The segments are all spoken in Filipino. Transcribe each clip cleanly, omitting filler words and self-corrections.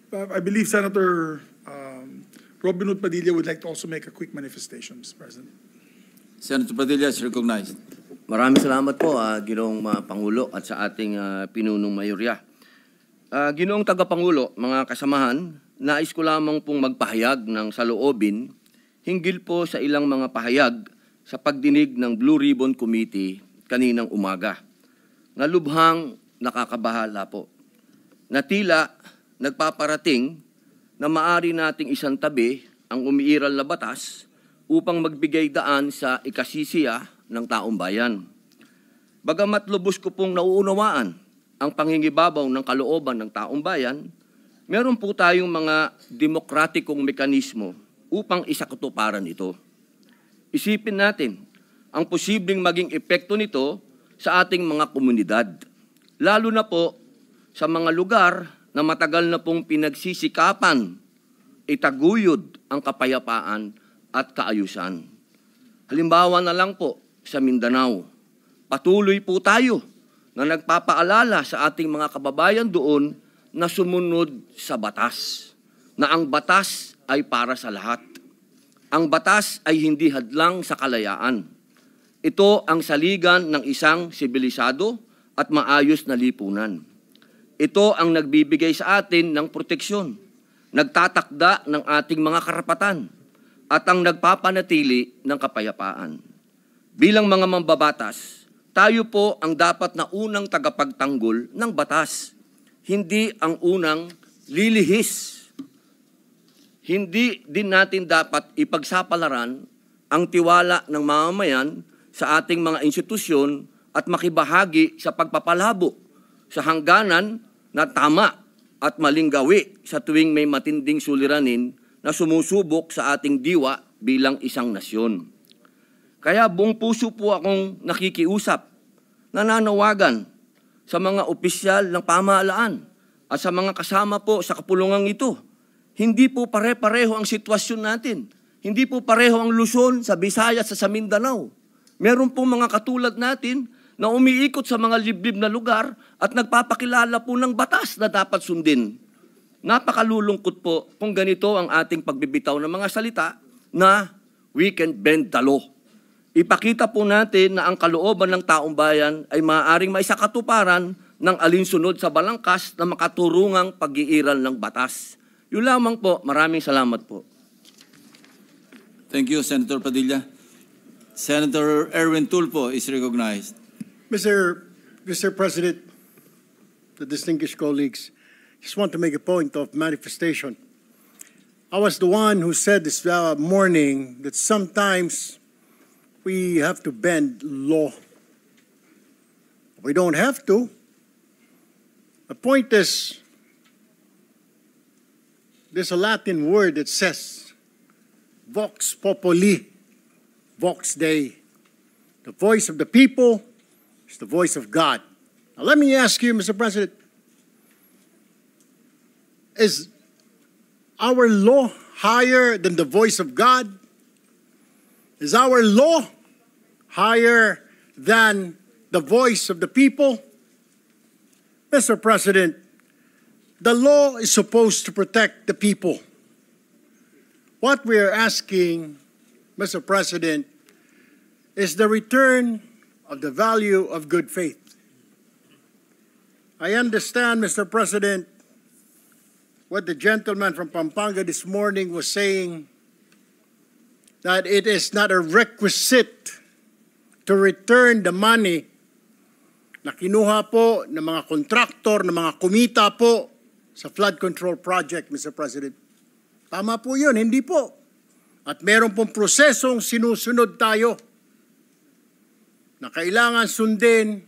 I believe Senator Robin Hood Padilla would like to also make a quick manifestation, Mr. President. Senator Padilla is recognized. Maraming salamat po, Ginoong Pangulo at sa ating pinunong mayorya. Ginoong Tagapangulo, mga kasamahan, nais ko lamang pong magpahayag ng saloobin hinggil po sa ilang mga pahayag sa pagdinig ng Blue Ribbon Committee kaninang umaga. Nalubhang nakakabahala po. Na tila nagpaparating na maari nating isang tabi ang umiiral na batas upang magbigay daan sa ikasisiya ng taong bayan. Bagamat lubos ko pong nauunawaan ang pangingibabaw ng kalooban ng taong bayan, meron po tayong mga demokratikong mekanismo upang isakatuparan ito. Isipin natin ang posibleng maging epekto nito sa ating mga komunidad, lalo na po sa mga lugar na matagal na pong pinagsisikapan itaguyod ang kapayapaan at kaayusan. Halimbawa na lang po sa Mindanao, patuloy po tayo na nagpapaalala sa ating mga kababayan doon na sumunod sa batas, na ang batas ay para sa lahat. Ang batas ay hindi hadlang sa kalayaan. Ito ang saligan ng isang sibilisado at maayos na lipunan. Ito ang nagbibigay sa atin ng proteksyon, nagtatakda ng ating mga karapatan, at ang nagpapanatili ng kapayapaan. Bilang mga mambabatas, tayo po ang dapat na unang tagapagtanggol ng batas, hindi ang unang lilihis. Hindi din natin dapat ipagsapalaran ang tiwala ng mamamayan sa ating mga institusyon at makibahagi sa pagpapalabo sa hangganan na tama at maling gawi sa tuwing may matinding suliranin na sumusubok sa ating diwa bilang isang nasyon. Kaya buong puso po akong nakikiusap, nananawagan sa mga opisyal ng pamahalaan at sa mga kasama po sa kapulungang ito. Hindi po pare-pareho ang sitwasyon natin. Hindi po pareho ang Luzon sa Visayas sa Mindanao. Meron pong mga katulad natin na umiikot sa mga liblib na lugar at nagpapakilala po ng batas na dapat sundin. Napakalulungkot po kung ganito ang ating pagbibitaw ng mga salita na we can bend the law. Ipakita po natin na ang kalooban ng taong bayan ay maaaring maisakatuparan ng alinsunod sa balangkas na makaturungang pag-iiral ng batas. Yun lamang po. Maraming salamat po. Thank you, Senator Padilla. Senator Erwin Tulfo is recognized. Mr. President, the distinguished colleagues, just want to make a point of manifestation. I was the one who said this morning that sometimes we have to bend law. We don't have to. The point is, there's a Latin word that says, vox populi, vox Dei. The voice of the people is the voice of God. Now let me ask you, Mr. President, is our law higher than the voice of God? Is our law higher than the voice of the people? Mr. President, the law is supposed to protect the people. What we are asking, Mr. President, is the return of the value of good faith. I understand, Mr. President, what the gentleman from Pampanga this morning was saying, that it is not a requisite to return the money na kinuha po ng mga kontraktor, ng mga kumita po sa flood control project, Mr. President. Tama po yun, hindi po. At meron pong prosesong sinusunod tayo na kailangan sundin.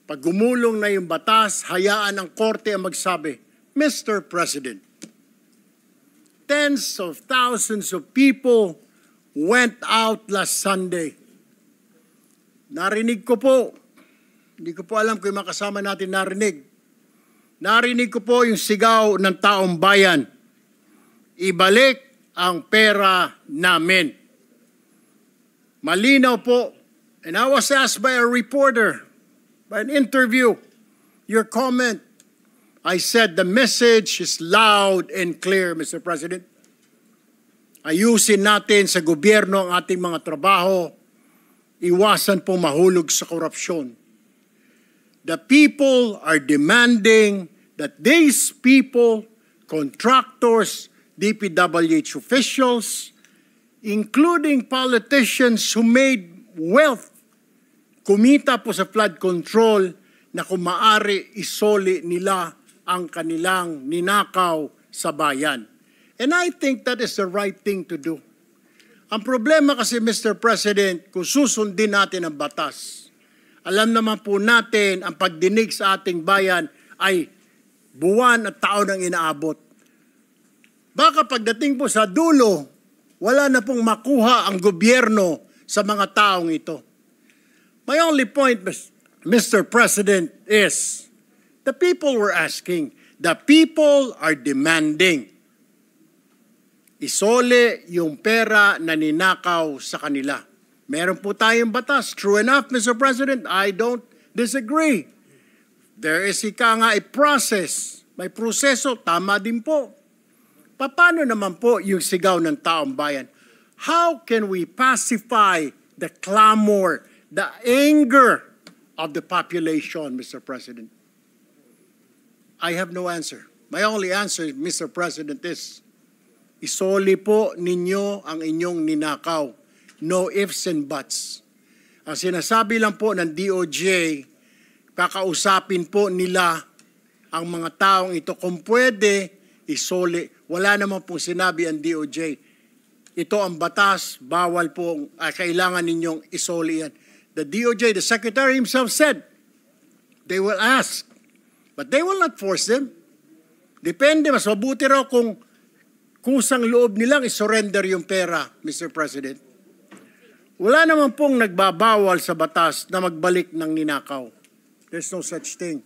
Pag gumulong na yung batas, hayaan ang korte ang magsabi, Mr. President, tens of thousands of people went out last Sunday. Narinig ko po, hindi ko po alam kung yung makasama natin narinig. Narinig ko po yung sigaw ng taong bayan. Ibalik ang pera namin. Malinaw po. And I was asked by a reporter, by an interview, your comment I said the message is loud and clear, Mr. President. Ayusin natin sa gobyerno ang ating mga trabaho. Iwasan pong mahulog sa korupsyon. The people are demanding that these people, contractors, DPWH officials, including politicians who made wealth, kumita po sa flood control, na kung maaari isoli nila ang kanilang ninakaw sa bayan. And I think that is the right thing to do. Ang problema kasi, Mr. President, kung susundin natin ang batas, alam naman po natin ang pagdinig sa ating bayan ay buwan at taon ang inaabot. Baka pagdating po sa dulo, wala na pong makuha ang gobyerno sa mga taong ito. My only point, Mr. President, is the people were asking, the people are demanding. Isole yung pera na ninakaw sa kanila. Meron po tayong batas. True enough, Mr. President, I don't disagree. There is a process. May proseso, tama din po. Paano naman po yung sigaw ng taong bayan? How can we pacify the clamor, the anger of the population, Mr. President? I have no answer. My only answer, Mr. President, is isoli po ninyo ang inyong ninakaw. No ifs and buts. Ang sinasabi lang po ng DOJ, kakausapin po nila ang mga taong ito. Kung pwede, isoli. Wala naman pong sinabi ang DOJ. Ito ang batas, bawal po, kailangan ninyong isoli yan. The DOJ, the Secretary himself said, they will ask, but they will not force them. Depende, mas mabuti raw kung kusang loob nilang isurrender yung pera, Mr. President. Wala naman pong nagbabawal sa batas na magbalik ng ninakaw. There's no such thing.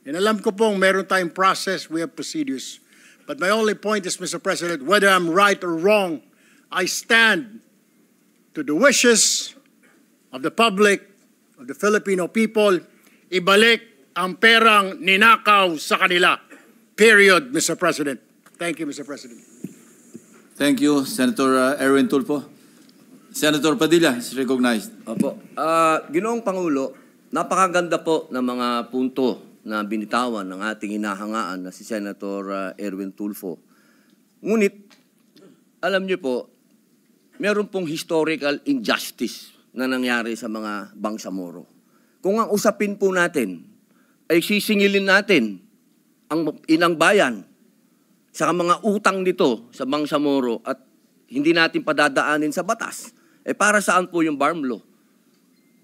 And alam ko pong meron tayong process, we have procedures. But my only point is, Mr. President, whether I'm right or wrong, I stand to the wishes of the public, of the Filipino people, ibalik ang perang ninakaw sa kanila. Period, Mr. President. Thank you, Mr. President. Thank you, Senator Erwin Tulfo. Senator Padilla is recognized. Opo. Ginoong Pangulo, napakaganda po ng mga punto na binitawan ng ating hinahangaan na si Senator Erwin Tulfo. Ngunit, alam niyo po, meron pong historical injustice na nangyari sa mga Bangsamoro. Kung ang usapin po natin ay sisingilin natin ang inang bayan sa mga utang nito sa Bangsamoro at hindi natin padadaanin sa batas, para saan po yung BARM law?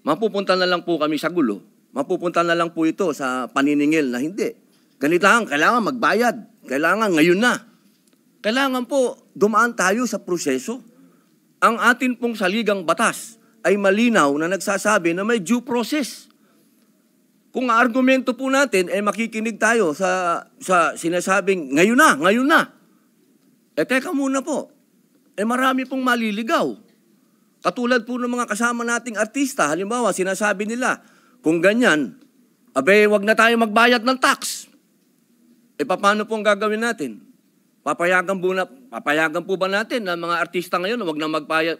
Mapupunta na lang po kami sa gulo. Mapupunta na lang po ito sa paniningil na hindi. Kailangan magbayad. Kailangan ngayon na. Kailangan po dumaan tayo sa proseso. Ang atin pong saligang batas ay malinaw na nagsasabi na may due process. Kung argumento po natin, makikinig tayo sa sinasabing ngayon na. Teka muna po. Marami pong maliligaw. Katulad po ng mga kasama nating artista, halimbawa, sinasabi nila, kung ganyan, wag na tayo magbayad ng tax. Paano po ang gagawin natin? Papayagan po ba natin na mga artista ngayon wag na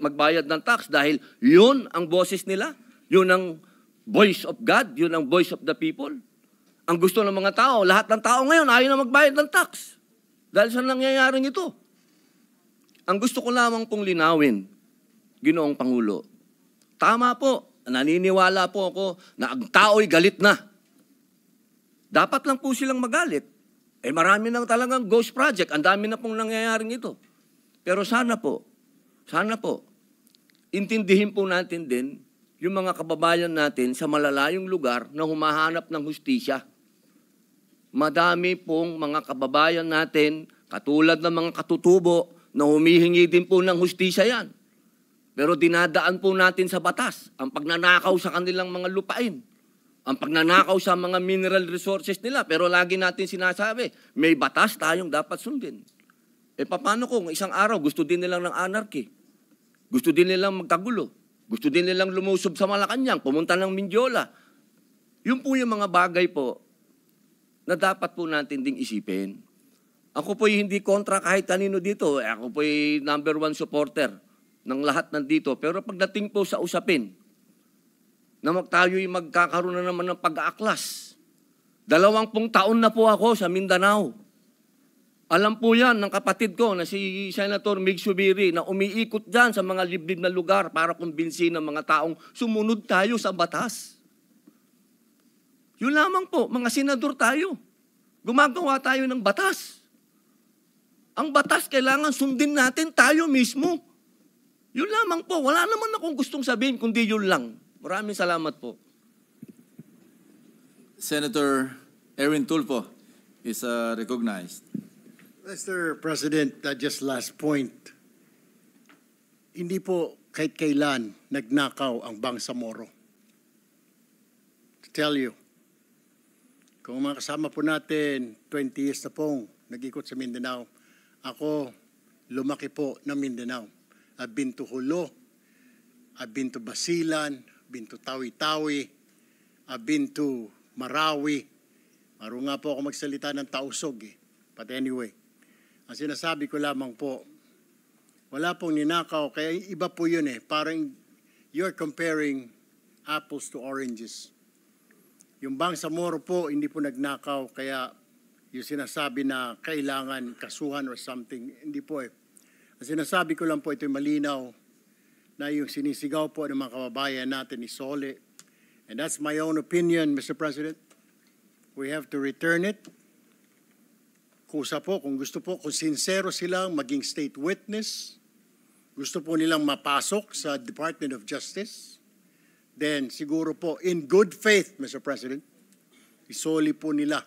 magbayad ng tax dahil yun ang boses nila? Yun ang voice of God? Yun ang voice of the people? Ang gusto ng mga tao, lahat ng tao ngayon ayaw na magbayad ng tax. Dahil sa nangyayaring ito. Ang gusto ko lamang pong linawin, Ginoong Pangulo, tama po, naniniwala po ako na ang tao'y galit na. Dapat lang po silang magalit. Marami nang talagang ghost project, ang dami na pong nangyayaring ito. Pero sana po, intindihin po natin din yung mga kababayan natin sa malalayong lugar na humahanap ng hustisya. Madami pong mga kababayan natin, katulad ng mga katutubo, na humihingi din po ng hustisya yan. Pero dinadaan po natin sa batas ang pagnanakaw sa kanilang mga lupain, ang pagnanakaw sa mga mineral resources nila. Pero lagi natin sinasabi, may batas tayong dapat sundin. Paano kung isang araw gusto din nilang ng anarchy? Gusto din nilang magkagulo? Gusto din nilang lumusob sa Malacanang, pumunta ng Mindiola? Yun po yung mga bagay po na dapat po natin ding isipin. Ako po'y hindi kontra kahit kanino dito. Ako po'y number 1 supporter ng lahat nandito. Pero pagdating po sa usapin, na tayo'y magkakaroon na naman ng pag-aaklas. 20 taon na po ako sa Mindanao. Alam po yan ng kapatid ko na si Senator Mig Subiri na umiikot dyan sa mga liblib na lugar para kumbinsin ng mga taong sumunod tayo sa batas. Yun lamang po, mga senador tayo. Gumagawa tayo ng batas. Ang batas kailangan sundin natin tayo mismo. Yun lamang po, wala naman akong gustong sabihin kundi yun lang. Maraming salamat po. Senator Erwin Tulfo is recognized. Mr. President, just last point. Hindi po kahit kailan nagnakaw ang Bangsamoro. To tell you, kung mga kasama po natin, 20 years na pong nag-ikot sa Mindanao, ako lumaki po ng Mindanao. I've been to Hulo, I've been to Basilan, I've been to Tawi-Tawi, I've been to Marawi. Maro nga po ako magsalita ng Tausog eh. But anyway, ang sinasabi ko lamang po, wala pong ninakaw, kaya iba po yun eh. Parang you're comparing apples to oranges. Yung Bangsamoro po, hindi po nagnakaw, kaya yung sinasabi na kailangan kasuhan or something, hindi po eh. Ang sinasabi ko lang po, ito'y malinaw, na yung sinisigaw po ng mga kababayan natin ni Sole. And that's my own opinion, Mr. President. We have to return it. Kusa po, kung gusto po, kung sincero silang maging state witness, gusto po nilang mapasok sa Department of Justice, then siguro po, in good faith, Mr. President, isoli po nila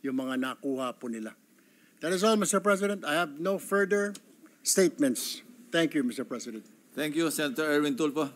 yung mga nakuha po nila. That is all, Mr. President. I have no further statements. Thank you, Mr. President. Thank you, Senator Erwin Tulfo.